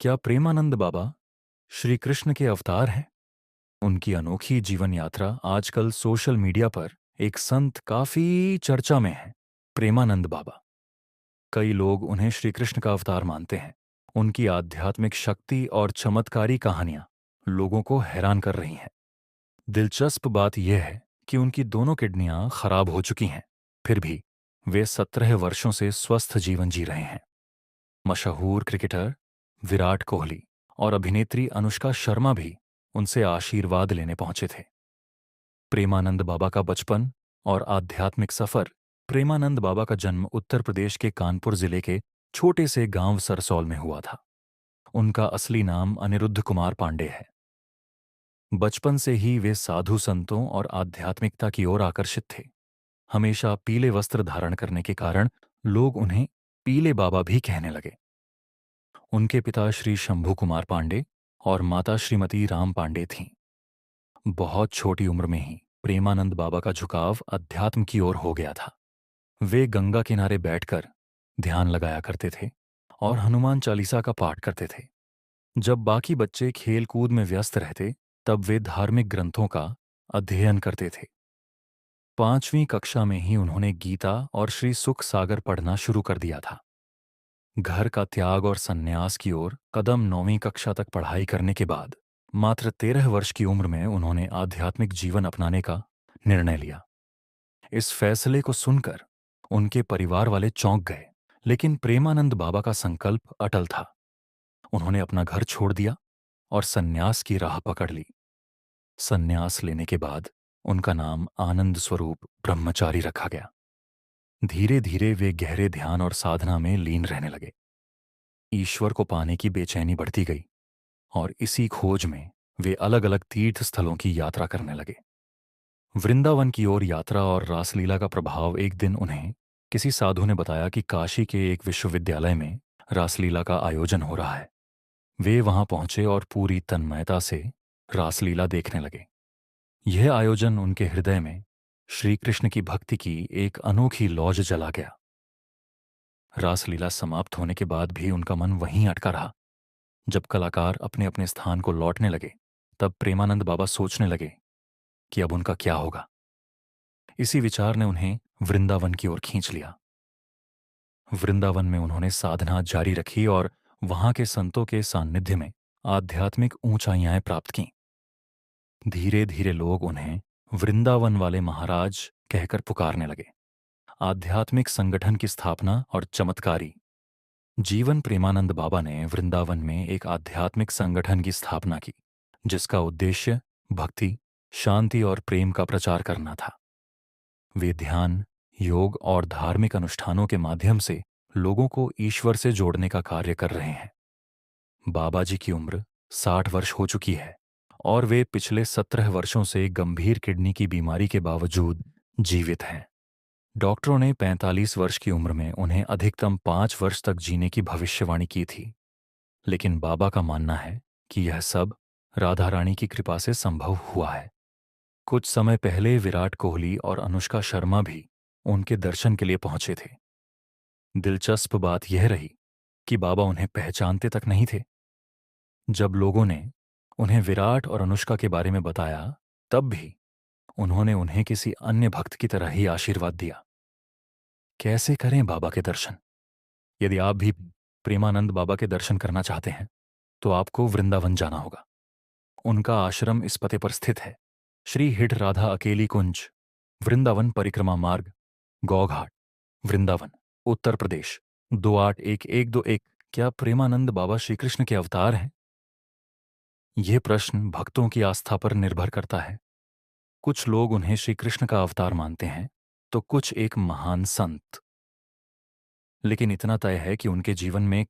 क्या प्रेमानंद बाबा श्री कृष्ण के अवतार हैं? उनकी अनोखी जीवन यात्रा आजकल सोशल मीडिया पर एक संत काफी चर्चा में है। प्रेमानंद बाबा, कई लोग उन्हें श्री कृष्ण का अवतार मानते हैं। उनकी आध्यात्मिक शक्ति और चमत्कारी कहानियां लोगों को हैरान कर रही हैं। दिलचस्प बात यह है कि उनकी दोनों किडनियां खराब हो चुकी हैं, फिर भी वे 17 वर्षों से स्वस्थ जीवन जी रहे हैं। मशहूर क्रिकेटर विराट कोहली और अभिनेत्री अनुष्का शर्मा भी उनसे आशीर्वाद लेने पहुंचे थे। प्रेमानंद बाबा का बचपन और आध्यात्मिक सफर। प्रेमानंद बाबा का जन्म उत्तर प्रदेश के कानपुर जिले के छोटे से गांव सरसौल में हुआ था। उनका असली नाम अनिरुद्ध कुमार पांडे है। बचपन से ही वे साधु संतों और आध्यात्मिकता की ओर आकर्षित थे। हमेशा पीले वस्त्र धारण करने के कारण लोग उन्हें पीले बाबा भी कहने लगे। उनके पिता श्री शंभू कुमार पांडे और माता श्रीमती राम पांडे थीं। बहुत छोटी उम्र में ही प्रेमानंद बाबा का झुकाव अध्यात्म की ओर हो गया था। वे गंगा किनारे बैठकर ध्यान लगाया करते थे और हनुमान चालीसा का पाठ करते थे। जब बाकी बच्चे खेल कूद में व्यस्त रहते, तब वे धार्मिक ग्रंथों का अध्ययन करते थे। 5वीं कक्षा में ही उन्होंने गीता और श्री सुख सागर पढ़ना शुरू कर दिया था। घर का त्याग और सन्यास की ओर कदम 9वीं कक्षा तक पढ़ाई करने के बाद मात्र 13 वर्ष की उम्र में उन्होंने आध्यात्मिक जीवन अपनाने का निर्णय लिया। इस फैसले को सुनकर उनके परिवार वाले चौंक गए, लेकिन प्रेमानंद बाबा का संकल्प अटल था। उन्होंने अपना घर छोड़ दिया और सन्यास की राह पकड़ ली। सन्यास लेने के बाद उनका नाम आनंद स्वरूप ब्रह्मचारी रखा गया। धीरे धीरे वे गहरे ध्यान और साधना में लीन रहने लगे। ईश्वर को पाने की बेचैनी बढ़ती गई और इसी खोज में वे अलग अलग तीर्थ स्थलों की यात्रा करने लगे। वृंदावन की ओर यात्रा और रासलीला का प्रभाव। एक दिन उन्हें किसी साधु ने बताया कि काशी के एक विश्वविद्यालय में रासलीला का आयोजन हो रहा है। वे वहां पहुंचे और पूरी तन्मयता से रासलीला देखने लगे। यह आयोजन उनके हृदय में श्री कृष्ण की भक्ति की एक अनोखी लौज जला गया। रासलीला समाप्त होने के बाद भी उनका मन वहीं अटका रहा। जब कलाकार अपने अपने स्थान को लौटने लगे, तब प्रेमानंद बाबा सोचने लगे कि अब उनका क्या होगा। इसी विचार ने उन्हें वृंदावन की ओर खींच लिया। वृंदावन में उन्होंने साधना जारी रखी और वहां के संतों के सान्निध्य में आध्यात्मिक ऊंचाइयां प्राप्त कीं। धीरे धीरे लोग उन्हें वृंदावन वाले महाराज कहकर पुकारने लगे। आध्यात्मिक संगठन की स्थापना और चमत्कारी जीवन। प्रेमानंद बाबा ने वृंदावन में एक आध्यात्मिक संगठन की स्थापना की, जिसका उद्देश्य भक्ति, शांति और प्रेम का प्रचार करना था। वे ध्यान, योग और धार्मिक अनुष्ठानों के माध्यम से लोगों को ईश्वर से जोड़ने का कार्य कर रहे हैं। बाबा जी की उम्र 60 वर्ष हो चुकी है और वे पिछले 17 वर्षों से गंभीर किडनी की बीमारी के बावजूद जीवित हैं। डॉक्टरों ने 45 वर्ष की उम्र में उन्हें अधिकतम 5 वर्ष तक जीने की भविष्यवाणी की थी, लेकिन बाबा का मानना है कि यह सब राधा रानी की कृपा से संभव हुआ है। कुछ समय पहले विराट कोहली और अनुष्का शर्मा भी उनके दर्शन के लिए पहुंचे थे। दिलचस्प बात यह रही कि बाबा उन्हें पहचानते तक नहीं थे। जब लोगों ने उन्हें विराट और अनुष्का के बारे में बताया, तब भी उन्होंने उन्हें किसी अन्य भक्त की तरह ही आशीर्वाद दिया। कैसे करें बाबा के दर्शन? यदि आप भी प्रेमानंद बाबा के दर्शन करना चाहते हैं, तो आपको वृंदावन जाना होगा। उनका आश्रम इस पते पर स्थित है: श्री हिड राधा अकेली कुंज, वृंदावन परिक्रमा मार्ग, गौघाट, वृंदावन, उत्तर प्रदेश 281121। क्या प्रेमानंद बाबा श्री कृष्ण के अवतार हैं? यह प्रश्न भक्तों की आस्था पर निर्भर करता है। कुछ लोग उन्हें श्री कृष्ण का अवतार मानते हैं, तो कुछ एक महान संत। लेकिन इतना तय है कि उनके जीवन में